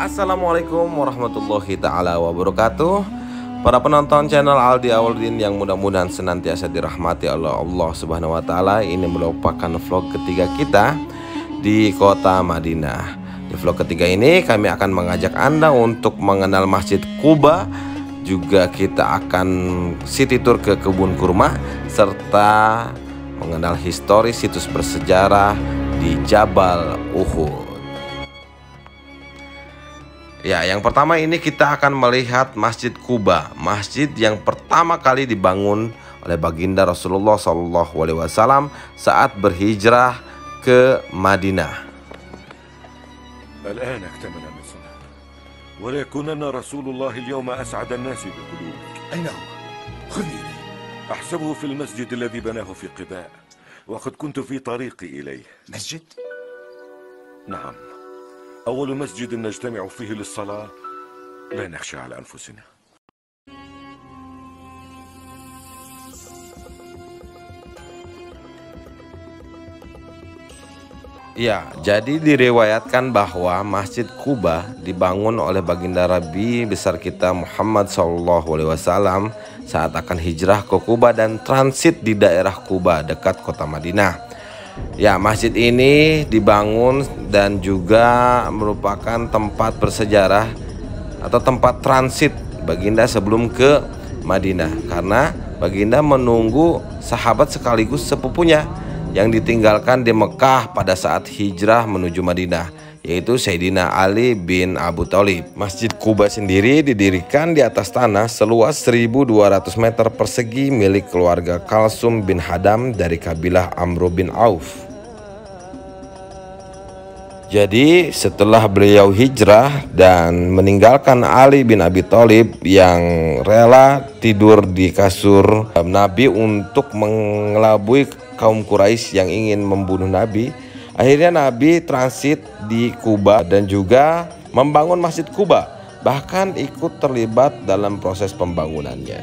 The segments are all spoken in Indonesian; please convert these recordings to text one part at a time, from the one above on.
Assalamualaikum warahmatullahi ta'ala wabarakatuh. Para penonton channel Aldi Awaludin yang mudah-mudahan senantiasa dirahmati oleh Allah Subhanahu wa Ta'ala. Ini merupakan vlog ketiga kita di kota Madinah. Di vlog ketiga ini kami akan mengajak Anda untuk mengenal Masjid Quba. Juga kita akan city tour ke kebun kurma serta mengenal historis situs bersejarah di Jabal Uhud. Ya, yang pertama ini kita akan melihat Masjid Quba, masjid yang pertama kali dibangun oleh baginda Rasulullah SAW saat berhijrah ke Madinah. الآن اكتمل من صلاة وليكونن رسول الله اليوم أسعد الناس بقلوبك. أين هو؟ خذني إليه. أحسبه في المسجد الذي بناه في قباء وقد كنت في طريقي إليه. مسجد؟ نعم، أول مسجد نجتمع فيه للصلاة لا نخشى على أنفسنا. Ya, jadi diriwayatkan bahwa Masjid Quba dibangun oleh baginda Nabi besar kita Muhammad SAW saat akan hijrah ke Quba dan transit di daerah Quba dekat kota Madinah. Ya, masjid ini dibangun dan juga merupakan tempat bersejarah atau tempat transit baginda sebelum ke Madinah, karena baginda menunggu sahabat sekaligus sepupunya yang ditinggalkan di Mekah pada saat hijrah menuju Madinah, yaitu Sayyidina Ali bin Abu Thalib. Masjid Quba sendiri didirikan di atas tanah seluas 1.200 meter persegi milik keluarga Kalsum bin Hadam dari kabilah Amr bin Auf. Jadi setelah beliau hijrah dan meninggalkan Ali bin Abi Thalib yang rela tidur di kasur Nabi untuk mengelabui kaum Quraisy yang ingin membunuh Nabi, akhirnya Nabi transit di Quba dan juga membangun Masjid Quba, bahkan ikut terlibat dalam proses pembangunannya.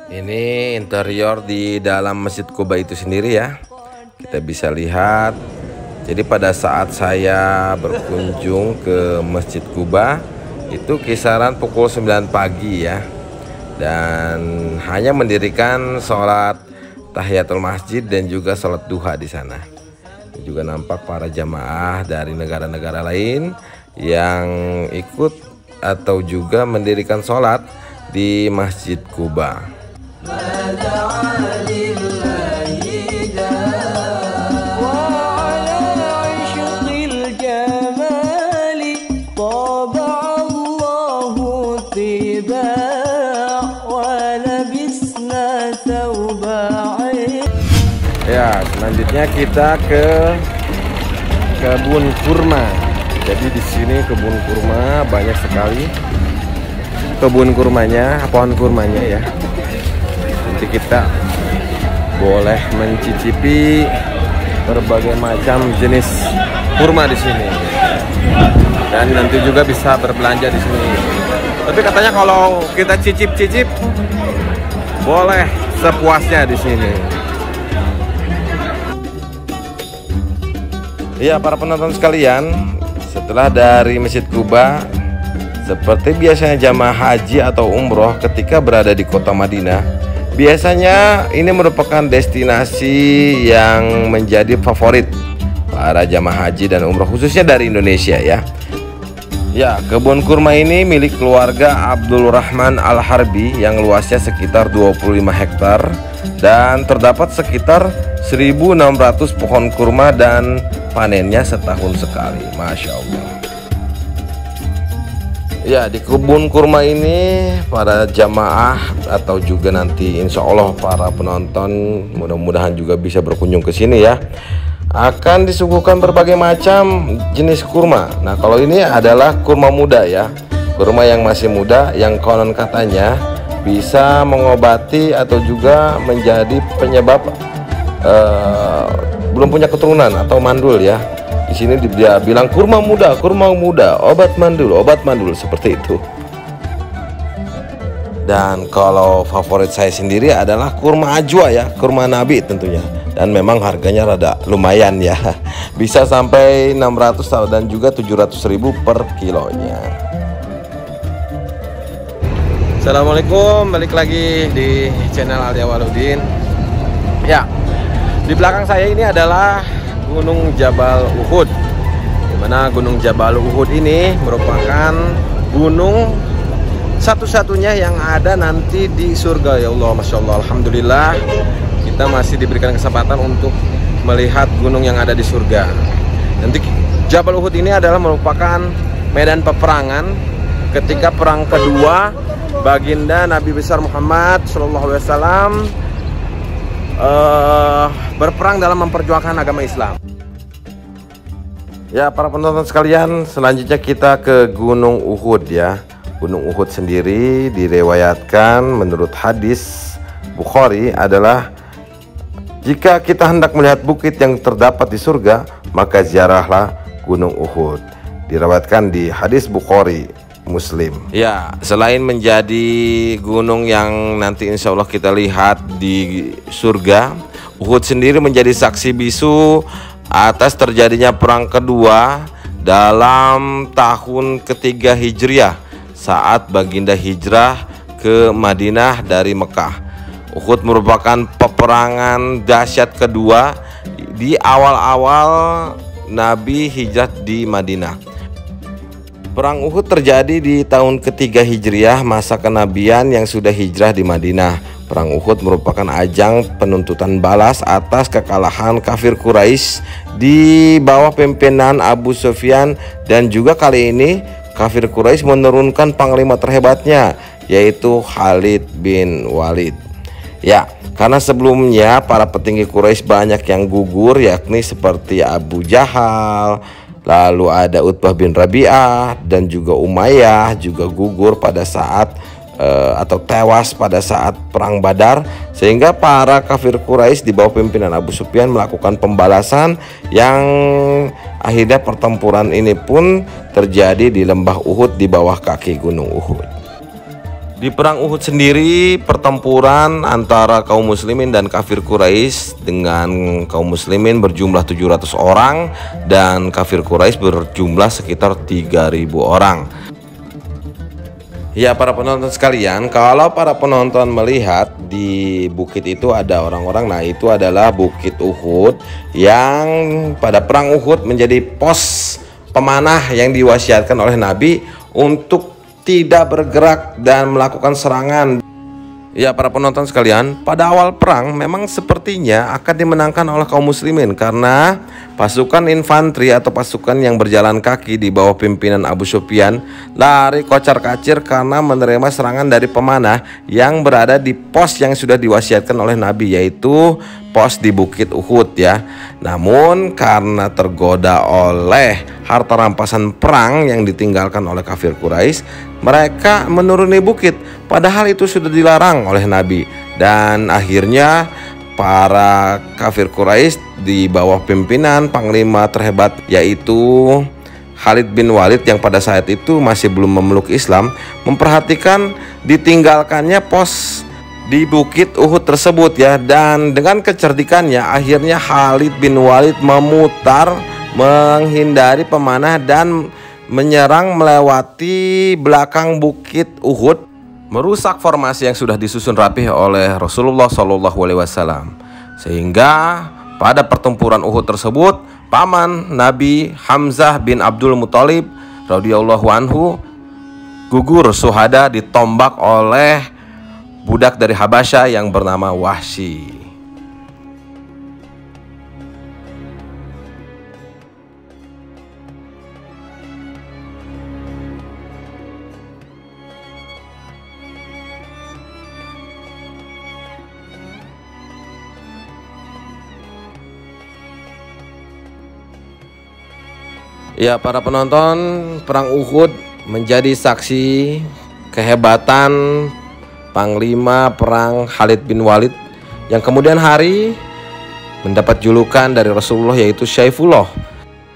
Ini interior di dalam Masjid Quba itu sendiri ya. Kita bisa lihat. Jadi pada saat saya berkunjung ke Masjid Quba itu kisaran pukul 9 pagi ya. Dan hanya mendirikan sholat tahiyatul masjid dan juga sholat duha di sana. Juga nampak para jamaah dari negara-negara lain yang ikut atau juga mendirikan sholat di Masjid Quba. Ya, selanjutnya kita ke kebun kurma. Jadi di sini kebun kurma banyak sekali kebun kurmanya, pohon kurmanya ya. Nanti kita boleh mencicipi berbagai macam jenis kurma di sini. Dan nanti juga bisa berbelanja di sini. Tapi katanya kalau kita cicip-cicip boleh sepuasnya di sini. Ya, para penonton sekalian, setelah dari Masjid Quba, seperti biasanya jamaah haji atau umroh ketika berada di kota Madinah, biasanya ini merupakan destinasi yang menjadi favorit para jamaah haji dan umroh, khususnya dari Indonesia ya. Ya, kebun kurma ini milik keluarga Abdul Rahman Al-Harbi yang luasnya sekitar 25 hektar dan terdapat sekitar 1.600 pohon kurma dan panennya setahun sekali. Masya Allah. Ya, di kebun kurma ini para jamaah atau juga nanti insya Allah para penonton mudah-mudahan juga bisa berkunjung ke sini ya, akan disuguhkan berbagai macam jenis kurma. Nah, kalau ini adalah kurma muda ya, kurma yang masih muda yang konon katanya bisa mengobati atau juga menjadi penyebab belum punya keturunan atau mandul ya. Di sini dia bilang kurma muda, obat mandul seperti itu. Dan kalau favorit saya sendiri adalah kurma ajwa ya, kurma Nabi tentunya. dan memang harganya rada lumayan ya. Bisa sampai 600 dan juga 700.000 per kilonya. Assalamualaikum, balik lagi di channel Aldi Awaludin. Ya, di belakang saya ini adalah Gunung Jabal Uhud. Dimana Gunung Jabal Uhud ini merupakan gunung satu-satunya yang ada nanti di surga. Ya Allah, Masya Allah, Alhamdulillah kita masih diberikan kesempatan untuk melihat gunung yang ada di surga. Nanti Jabal Uhud ini adalah merupakan medan peperangan ketika perang kedua baginda Nabi besar Muhammad SAW berperang dalam memperjuangkan agama Islam. Ya, para penonton sekalian, selanjutnya kita ke Gunung Uhud ya. Gunung Uhud sendiri direwayatkan menurut hadis Bukhari adalah, jika kita hendak melihat bukit yang terdapat di surga, maka ziarahlah Gunung Uhud. Direwayatkan di hadis Bukhari Muslim. Ya, selain menjadi gunung yang nanti insya Allah kita lihat di surga, Uhud sendiri menjadi saksi bisu atas terjadinya perang kedua dalam tahun ketiga Hijriah saat baginda hijrah ke Madinah dari Mekah. Uhud merupakan peperangan dahsyat kedua di awal-awal Nabi hijrah di Madinah. Perang Uhud terjadi di tahun ketiga Hijriah masa kenabian yang sudah hijrah di Madinah. Perang Uhud merupakan ajang penuntutan balas atas kekalahan kafir Quraisy di bawah pimpinan Abu Sufyan, dan juga kali ini kafir Quraisy menurunkan panglima terhebatnya, yaitu Khalid bin Walid. Ya, karena sebelumnya para petinggi Quraisy banyak yang gugur, yakni seperti Abu Jahal, lalu ada Utbah bin Rabi'ah, dan juga Umayyah juga gugur pada saat atau tewas pada saat perang Badar, sehingga para kafir Quraisy di bawah pimpinan Abu Sufyan melakukan pembalasan yang akhirnya pertempuran ini pun terjadi di lembah Uhud di bawah kaki Gunung Uhud. Di perang Uhud sendiri, pertempuran antara kaum muslimin dan kafir Quraisy, dengan kaum muslimin berjumlah 700 orang dan kafir Quraisy berjumlah sekitar 3.000 orang. Ya, para penonton sekalian, kalau para penonton melihat di bukit itu ada orang-orang, nah itu adalah Bukit Uhud yang pada perang Uhud menjadi pos pemanah yang diwasiatkan oleh Nabi untuk tidak bergerak dan melakukan serangan. Ya, para penonton sekalian, pada awal perang memang sepertinya akan dimenangkan oleh kaum muslimin karena pasukan infanteri atau pasukan yang berjalan kaki di bawah pimpinan Abu Sufyan lari kocar-kacir karena menerima serangan dari pemanah yang berada di pos yang sudah diwasiatkan oleh Nabi, yaitu pos di Bukit Uhud ya. Namun karena tergoda oleh harta rampasan perang yang ditinggalkan oleh kafir Quraisy, mereka menuruni bukit, padahal itu sudah dilarang oleh Nabi. Dan akhirnya para kafir Quraisy di bawah pimpinan panglima terhebat yaitu Khalid bin Walid yang pada saat itu masih belum memeluk Islam, memperhatikan ditinggalkannya pos di Bukit Uhud tersebut ya. Dan dengan kecerdikannya akhirnya Khalid bin Walid memutar menghindari pemanah dan menyerang melewati belakang Bukit Uhud, merusak formasi yang sudah disusun rapih oleh Rasulullah SAW. Sehingga pada pertempuran Uhud tersebut, paman Nabi Hamzah bin Abdul Muthalib radhiyallahu anhu gugur syuhada ditombak oleh budak dari Habasyah yang bernama Wahsy. Ya, para penonton, perang Uhud menjadi saksi kehebatan panglima perang Khalid bin Walid yang kemudian hari mendapat julukan dari Rasulullah, yaitu Syaifullah.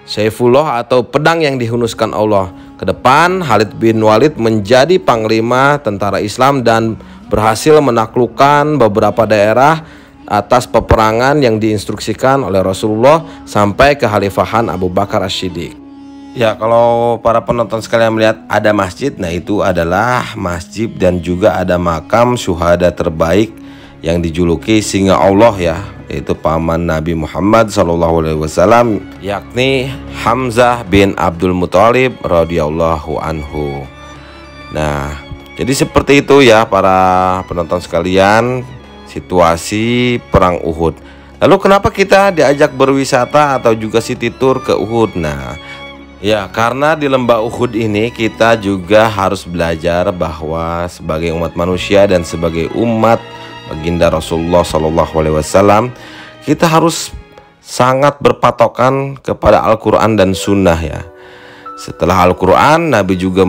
Syaifullah atau pedang yang dihunuskan Allah. Kedepan Khalid bin Walid menjadi panglima tentara Islam dan berhasil menaklukkan beberapa daerah atas peperangan yang diinstruksikan oleh Rasulullah sampai kekhalifahan Abu Bakar As-Siddiq. Ya, kalau para penonton sekalian melihat ada masjid, nah itu adalah masjid dan juga ada makam syuhada terbaik yang dijuluki singa Allah ya, yaitu paman Nabi Muhammad SAW, yakni Hamzah bin Abdul Muthalib radhiyallahu anhu. Nah, jadi seperti itu ya para penonton sekalian, situasi perang Uhud. Lalu kenapa kita diajak berwisata atau juga city tour ke Uhud? Nah, ya, karena di lembah Uhud ini kita juga harus belajar bahwa sebagai umat manusia dan sebagai umat baginda Rasulullah SAW, kita harus sangat berpatokan kepada Al-Quran dan Sunnah ya. Setelah Al-Quran, Nabi juga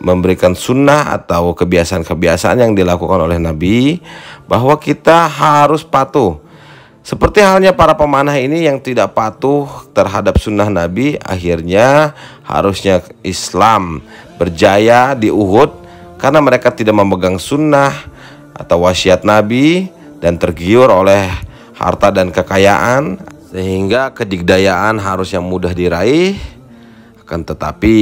memberikan sunnah atau kebiasaan-kebiasaan yang dilakukan oleh Nabi, bahwa kita harus patuh. Seperti halnya para pemanah ini yang tidak patuh terhadap sunnah Nabi, akhirnya harusnya Islam berjaya di Uhud karena mereka tidak memegang sunnah atau wasiat Nabi dan tergiur oleh harta dan kekayaan, sehingga kedigdayaan harusnya mudah diraih, akan tetapi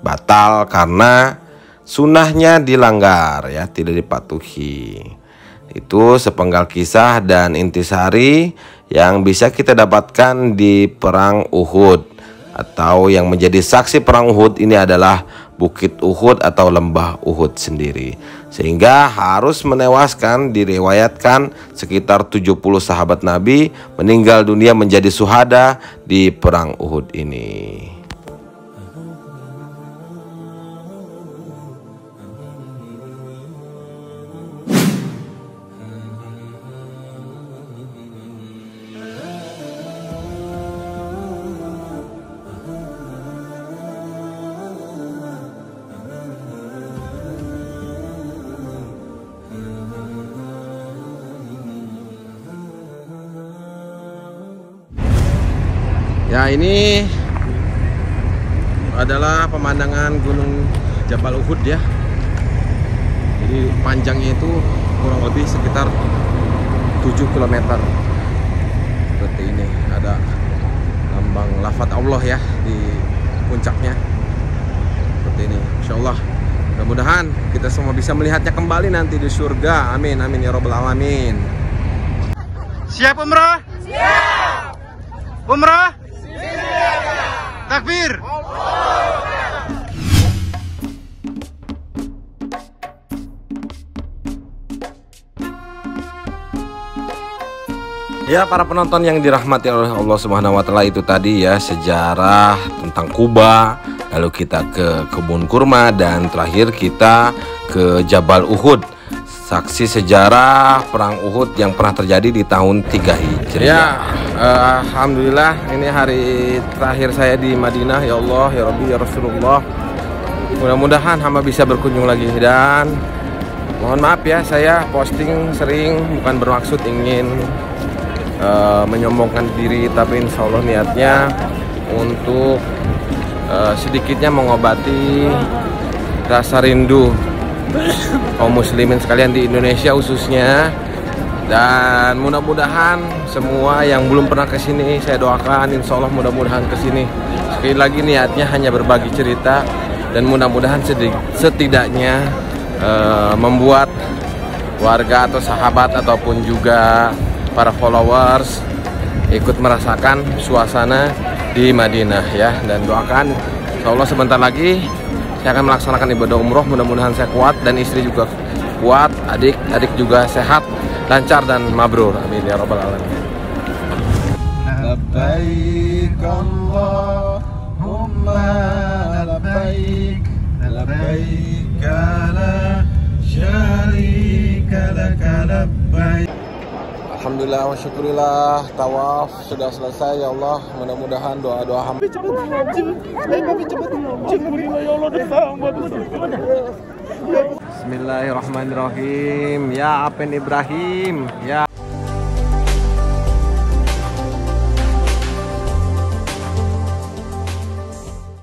batal karena sunnahnya dilanggar ya, tidak dipatuhi. Itu sepenggal kisah dan intisari yang bisa kita dapatkan di perang Uhud, atau yang menjadi saksi perang Uhud ini adalah Bukit Uhud atau lembah Uhud sendiri, sehingga harus menewaskan, diriwayatkan sekitar 70 sahabat Nabi meninggal dunia menjadi syuhada di perang Uhud ini. Ya, ini adalah pemandangan Gunung Jabal Uhud ya. Jadi panjangnya itu kurang lebih sekitar 7 km. Seperti ini, ada lambang lafaz Allah ya di puncaknya. Seperti ini, insya Allah. Mudah-mudahan kita semua bisa melihatnya kembali nanti di surga. Amin, amin ya robbal alamin. Siap umrah? Siap. Umrah? Takbir. Ya, para penonton yang dirahmati oleh Allah Subhanahu wa taala, itu tadi ya sejarah tentang Kuba, lalu kita ke kebun kurma, dan terakhir kita ke Jabal Uhud. Saksi sejarah perang Uhud yang pernah terjadi di tahun 3 Hijriah. Ya, alhamdulillah ini hari terakhir saya di Madinah. Ya Allah, ya Rabbi, ya Rasulullah. Mudah-mudahan hamba bisa berkunjung lagi, dan mohon maaf ya, saya posting sering bukan bermaksud ingin menyombongkan diri, tapi insya Allah niatnya untuk sedikitnya mengobati rasa rindu kaum muslimin sekalian di Indonesia khususnya. Dan mudah-mudahan semua yang belum pernah kesini, saya doakan insya Allah mudah-mudahan kesini. Sekali lagi niatnya hanya berbagi cerita, dan mudah-mudahan setidaknya membuat warga atau sahabat ataupun juga para followers ikut merasakan suasana di Madinah ya. Dan doakan insya Allah sebentar lagi saya akan melaksanakan ibadah umroh. Mudah-mudahan saya kuat dan istri juga kuat, adik juga sehat, lancar dan mabrur. Amin ya robbal alamin. Labbaik Allahumma labbaik, labbaik la syarika lak labbaik. Alhamdulillah wa syukurillah, tawaf sudah selesai ya Allah. Mudah-mudahan doa-doa hamba. Bismillahirrahmanirrahim. Ya Apen Ibrahim, ya